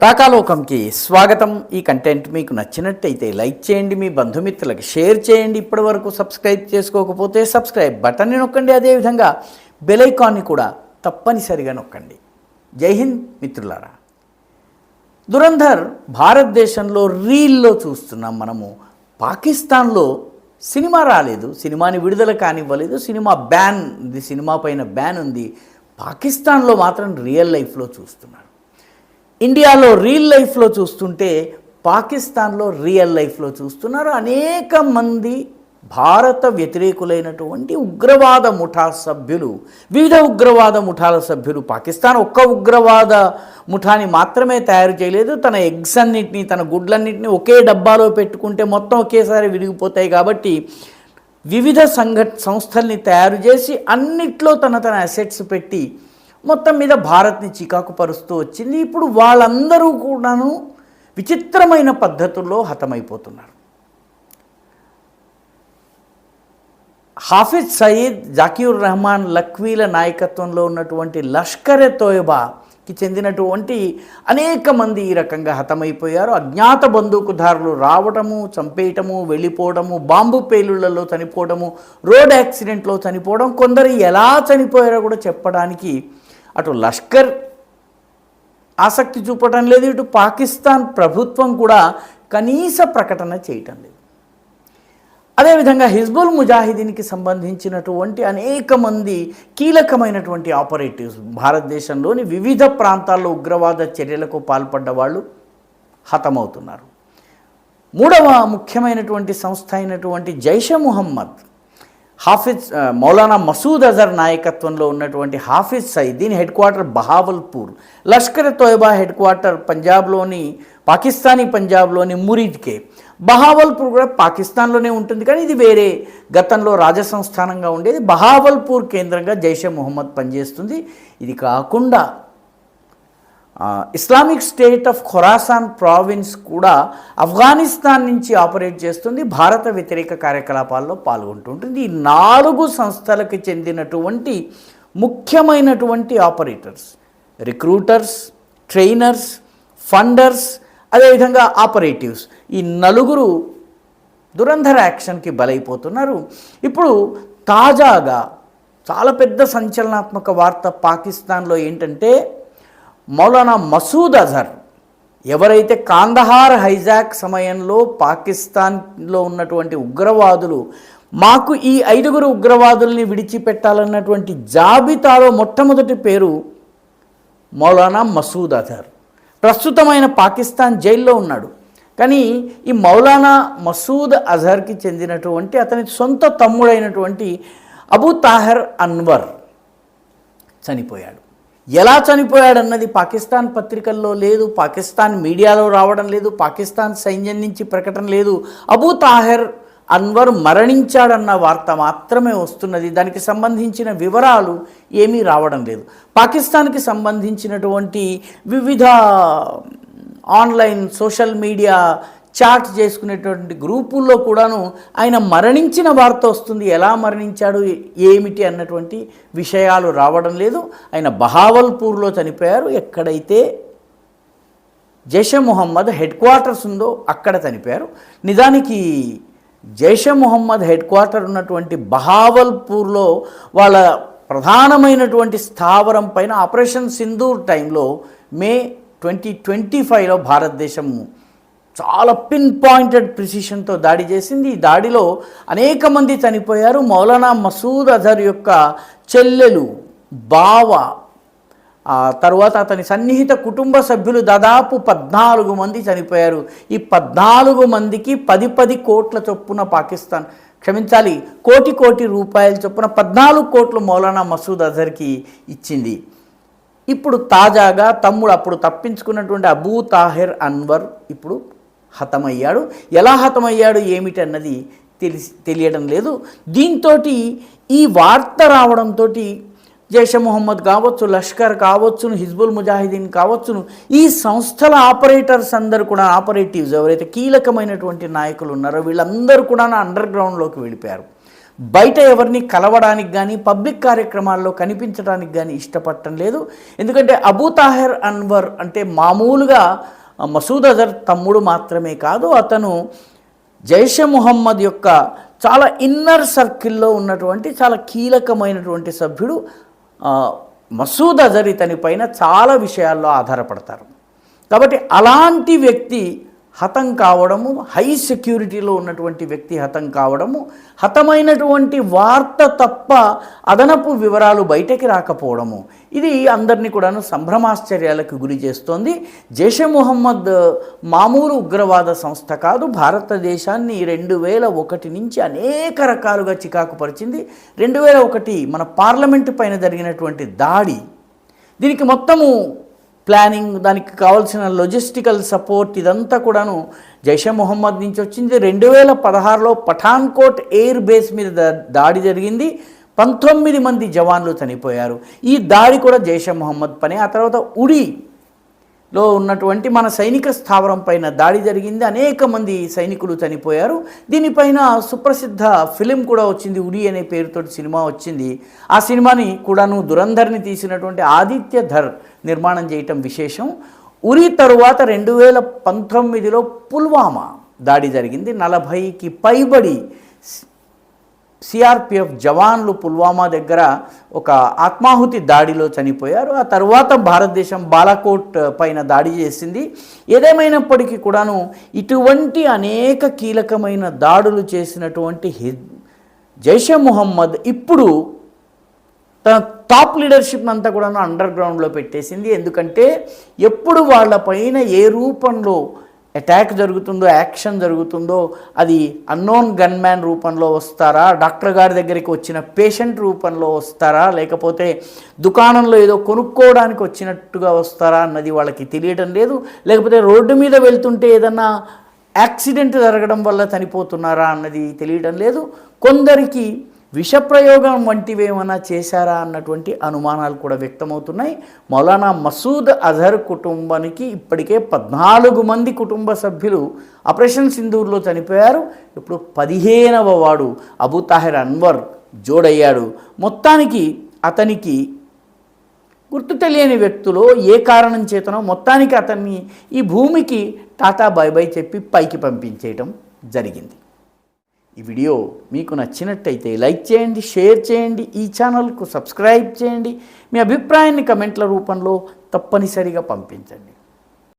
రాకాలోకంకి స్వాగతం. ఈ కంటెంట్ మీకు నచ్చినట్టయితే లైక్ చేయండి, మీ బంధుమిత్రులకు షేర్ చేయండి. ఇప్పటి వరకు సబ్స్క్రైబ్ చేసుకోకపోతే సబ్స్క్రైబ్ బటన్ని నొక్కండి. అదేవిధంగా బెల్ ఐకాన్ని కూడా తప్పనిసరిగా నొక్కండి. జై హింద్ మిత్రులారా. దురంధర్ భారతదేశంలో రీల్లో చూస్తున్నాం మనము. పాకిస్తాన్లో సినిమా రాలేదు, సినిమాని విడుదల కానివ్వలేదు, సినిమా పైన బ్యాన్ ఉంది. పాకిస్తాన్లో మాత్రం రియల్ లైఫ్లో చూస్తున్నారు. ఇండియాలో రియల్ లైఫ్లో చూస్తుంటే పాకిస్తాన్లో రియల్ లైఫ్లో చూస్తున్నారు. అనేక మంది భారత వ్యతిరేకులైనటువంటి ఉగ్రవాద ముఠా సభ్యులు, వివిధ ఉగ్రవాద ముఠాల సభ్యులు. పాకిస్తాన్ ఒక్క ఉగ్రవాద ముఠాని మాత్రమే తయారు చేయలేదు. తన ఎగ్స్ అన్నింటినీ, తన గుడ్లన్నింటినీ ఒకే డబ్బాలో పెట్టుకుంటే మొత్తం ఒకేసారి విరిగిపోతాయి. కాబట్టి వివిధ సంస్థల్ని తయారు చేసి అన్నిట్లో తన అసెట్స్ పెట్టి మొత్తం మీద భారత్ని చికాకు పరుస్తూ వచ్చింది. ఇప్పుడు వాళ్ళందరూ కూడాను విచిత్రమైన పద్ధతుల్లో హతమైపోతున్నారు. హాఫిజ్ సయీద్, జాకీర్ రెహమాన్ లఖ్వీల నాయకత్వంలో ఉన్నటువంటి లష్కర్-ఎ తోయబాకి చెందినటువంటి అనేక మంది ఈ రకంగా హతమైపోయారు. అజ్ఞాత బందూకుదారులు రావడము, చంపేయటము, వెళ్ళిపోవడము, బాంబు పేలుళ్లలో చనిపోవడము, రోడ్ యాక్సిడెంట్లో చనిపోవడం. కొందరు ఎలా చనిపోయారో కూడా చెప్పడానికి అటు లష్కర్ ఆసక్తి చూపటం లేదు, ఇటు పాకిస్తాన్ ప్రభుత్వం కూడా కనీస ప్రకటన చేయటం లేదు. అదేవిధంగా హిజ్బుల్ ముజాహిదీన్కి సంబంధించినటువంటి అనేక మంది కీలకమైనటువంటి ఆపరేటివ్స్, భారతదేశంలోని వివిధ ప్రాంతాల్లో ఉగ్రవాద చర్యలకు పాల్పడ్డ వాళ్ళు హతమవుతున్నారు. మూడవ ముఖ్యమైనటువంటి సంస్థ అయినటువంటి జైషే ముహమ్మద్, మౌలానా మసూద్ అజర్ నాయకత్వంలో ఉన్నటువంటి హాఫిజ్ సయీద్, దీని head quarter Bahawalpur. Lashkar e Taiba head quarter Pakistani పంజాబ్లోని మురీద్కే. బహావల్పూర్ కూడా పాకిస్తాన్లోనే ఉంటుంది, కానీ ఇది వేరే, గతంలో రాజసంస్థానంగా ఉండేది. బహావల్పూర్ కేంద్రంగా జైషే ముహమ్మద్ పనిచేస్తుంది. ఇది కాకుండా Islamic state of Khorasan province కూడా ఆఫ్ఘనిస్తాన్ నుంచి ఆపరేట్ చేస్తుంది, భారత వ్యతిరేక కార్యకలాపాల్లో పాల్గొంటుంటుంది. ఈ 4 సంస్థలకు చెందినటువంటి ముఖ్యమైనటువంటి ఆపరేటర్స్, రిక్రూటర్స్, ట్రైనర్స్, ఫండర్స్, అదేవిధంగా ఆపరేటివ్స్, ఈ 4 దురంధర యాక్షన్కి బలైపోతున్నారు. ఇప్పుడు తాజాగా చాలా పెద్ద సంచలనాత్మక వార్త పాకిస్తాన్లో ఏంటంటే, మౌలానా మసూద్ అజర్ ఎవరైతే కాందహార్ హైజాక్ సమయంలో పాకిస్తాన్లో ఉన్నటువంటి ఉగ్రవాదులు, మాకు ఈ 5 ఉగ్రవాదుల్ని విడిచిపెట్టాలన్నటువంటి జాబితాలో మొట్టమొదటి పేరు మౌలానా మసూద్ అజర్. ప్రస్తుతమైన పాకిస్తాన్ జైల్లో ఉన్నాడు. కానీ ఈ మౌలానా మసూద్ అజర్కి చెందినటువంటి అతని సొంత తమ్ముడైనటువంటి అబూ తాహెర్ అన్వర్ చనిపోయాడు. ఎలా చనిపోయాడన్నది పాకిస్తాన్ పత్రికల్లో లేదు, పాకిస్తాన్ మీడియాలో రావడం లేదు, పాకిస్తాన్ సైన్యం నుంచి ప్రకటన లేదు. అబూ తాహెర్ అన్వర్ మరణించాడన్న వార్త మాత్రమే వస్తున్నది. దానికి సంబంధించిన వివరాలు ఏమీ రావడం లేదు. పాకిస్తాన్కి సంబంధించినటువంటి వివిధ ఆన్లైన్ సోషల్ మీడియా చాట్ చేసుకునేటువంటి గ్రూపుల్లో కూడాను ఆయన మరణించిన వార్త వస్తుంది. ఎలా మరణించాడు, ఏమిటి అన్నటువంటి విషయాలు రావడం లేదు. ఆయన బహావల్పూర్లో చనిపోయారు. ఎక్కడైతే జైషే ముహమ్మద్ హెడ్ క్వార్టర్స్ ఉందో అక్కడ చనిపోయారు. నిజానికి జైషే ముహమ్మద్ హెడ్ క్వార్టర్ ఉన్నటువంటి బహావల్పూర్లో వాళ్ళ ప్రధానమైనటువంటి స్థావరం పైన ఆపరేషన్ సింధూర్ టైంలో మే 2025లో భారతదేశం చాలా పిన్ పాయింటెడ్ ప్రిసిషన్తో దాడి చేసింది. ఈ దాడిలో అనేక మంది చనిపోయారు. మౌలానా మసూద్ అజర్ యొక్క చెల్లెలు, బావ, తరువాత అతని సన్నిహిత కుటుంబ సభ్యులు దాదాపు 14 మంది చనిపోయారు. ఈ 14 మందికి 10 కోట్ల చొప్పున పాకిస్తాన్, క్షమించాలి, కోటి రూపాయల చొప్పున 14 కోట్లు మౌలానా మసూద్ అజర్కి ఇచ్చింది. ఇప్పుడు తాజాగా తమ్ముడు, అప్పుడు తప్పించుకున్నటువంటి అబూ తాహెర్ అన్వర్ ఇప్పుడు హతమయ్యాడు. ఎలా హతమయ్యాడు ఏమిటి అన్నది తెలియడం లేదు. దీంతో ఈ వార్త రావడంతో జైషే ముహమ్మద్ కావచ్చు, లష్కర్ కావచ్చును, హిజ్బుల్ ముజాహిదీన్ కావచ్చును, ఈ సంస్థల ఆపరేటర్స్ అందరూ కూడా, ఆపరేటివ్స్ ఎవరైతే కీలకమైనటువంటి నాయకులు ఉన్నారో వీళ్ళందరూ కూడా అండర్ గ్రౌండ్లోకి వెళ్ళిపోయారు. బయట ఎవరిని కలవడానికి కానీ పబ్లిక్ కార్యక్రమాల్లో కనిపించడానికి కానీ ఇష్టపడటం లేదు. ఎందుకంటే అబూ తాహిర్ అన్వర్ అంటే మామూలుగా మసూద్ అజర్ తమ్ముడు మాత్రమే కాదు, అతను జైషే మొహమ్మద్ యొక్క చాలా ఇన్నర్ సర్కిల్లో ఉన్నటువంటి చాలా కీలకమైనటువంటి సభ్యుడు. మసూద్ అజర్ ఇతని పైన చాలా విషయాల్లో ఆధారపడతారు. కాబట్టి అలాంటి వ్యక్తి హతం కావడము, హై సెక్యూరిటీలో ఉన్నటువంటి వ్యక్తి హతం కావడము, హతమైనటువంటి వార్త తప్ప అదనపు వివరాలు బయటకి రాకపోవడము, ఇది అందరినీ కూడాను సంభ్రమాశ్చర్యాలకు గురి చేస్తోంది. జైషే మొహమ్మద్ మామూలు ఉగ్రవాద సంస్థ కాదు. భారతదేశాన్ని 2001 నుంచి అనేక రకాలుగా చికాకు పరిచింది. 2001 మన పార్లమెంటు పైన జరిగినటువంటి దాడి, దీనికి మొత్తము ప్లానింగ్, దానికి కావాల్సిన లాజిస్టికల్ సపోర్ట్ ఇదంతా కూడాను జైషే మొహమ్మద్ నుంచి వచ్చింది. 2016లో పఠాన్కోట్ ఎయిర్ బేస్ మీద దాడి జరిగింది. 19 మంది జవాన్లు చనిపోయారు. ఈ దాడి కూడా జైషే మొహమ్మద్ పని. ఆ తర్వాత ఉరీలో ఉన్నటువంటి మన సైనిక స్థావరం పైన దాడి జరిగింది. అనేక మంది సైనికులు చనిపోయారు. దీనిపైన సుప్రసిద్ధ ఫిలిం కూడా వచ్చింది, ఉరి అనే పేరుతో సినిమా వచ్చింది. ఆ సినిమాని కూడాను దురంధర్ని తీసినటువంటి ఆదిత్య ధర్ నిర్మాణం చేయటం విశేషం. ఉరి తరువాత 2019లో పుల్వామా దాడి జరిగింది. 40కి పైబడి సిఆర్పిఎఫ్ జవాన్లు పుల్వామా దగ్గర ఒక ఆత్మాహుతి దాడిలో చనిపోయారు. ఆ తర్వాత భారతదేశం బాలాకోట్ పైన దాడి చేసింది. ఏదేమైనప్పటికీ కూడాను ఇటువంటి అనేక కీలకమైన దాడులు చేసినటువంటి జైషే మొహమ్మద్ ఇప్పుడు తన టాప్ లీడర్షిప్ అంతా కూడా అండర్ గ్రౌండ్లో పెట్టేసింది. ఎందుకంటే ఎప్పుడు వాళ్ళపైన ఏ రూపంలో అటాక్ జరుగుతుందో, యాక్షన్ జరుగుతుందో, అది అన్నోన్ గన్మ్యాన్ రూపంలో వస్తారా, డాక్టర్ గారి దగ్గరికి వచ్చిన పేషెంట్ రూపంలో వస్తారా, లేకపోతే దుకాణంలో ఏదో కొనుక్కోవడానికి వచ్చినట్టుగా వస్తారా అన్నది వాళ్ళకి తెలియడం లేదు. లేకపోతే రోడ్డు మీద వెళ్తుంటే ఏదన్నా యాక్సిడెంట్ జరగడం వల్ల చనిపోతున్నారా అన్నది తెలియడం లేదు. కొందరికి విషప్రయోగం వంటివేమైనా చేశారా అన్నటువంటి అనుమానాలు కూడా వ్యక్తమవుతున్నాయి. మౌలానా మసూద్ అజర్ కుటుంబానికి ఇప్పటికే 14 మంది కుటుంబ సభ్యులు ఆపరేషన్ సింధూర్లో చనిపోయారు. ఇప్పుడు 15వ వాడు అబూ తాహిర్ అన్వర్ జోడయ్యాడు. మొత్తానికి అతనికి గుర్తు తెలియని వ్యక్తులు ఏ కారణం చేతనో మొత్తానికి అతన్ని ఈ భూమికి టాటా బై బై చెప్పి పైకి పంపించేయటం జరిగింది. ఈ వీడియో మీకు నచ్చినట్టయితే లైక్ చేయండి, షేర్ చేయండి, ఈ ఛానల్కు సబ్స్క్రైబ్ చేయండి. మీ అభిప్రాయాన్ని కమెంట్ల రూపంలో తప్పనిసరిగా పంపించండి.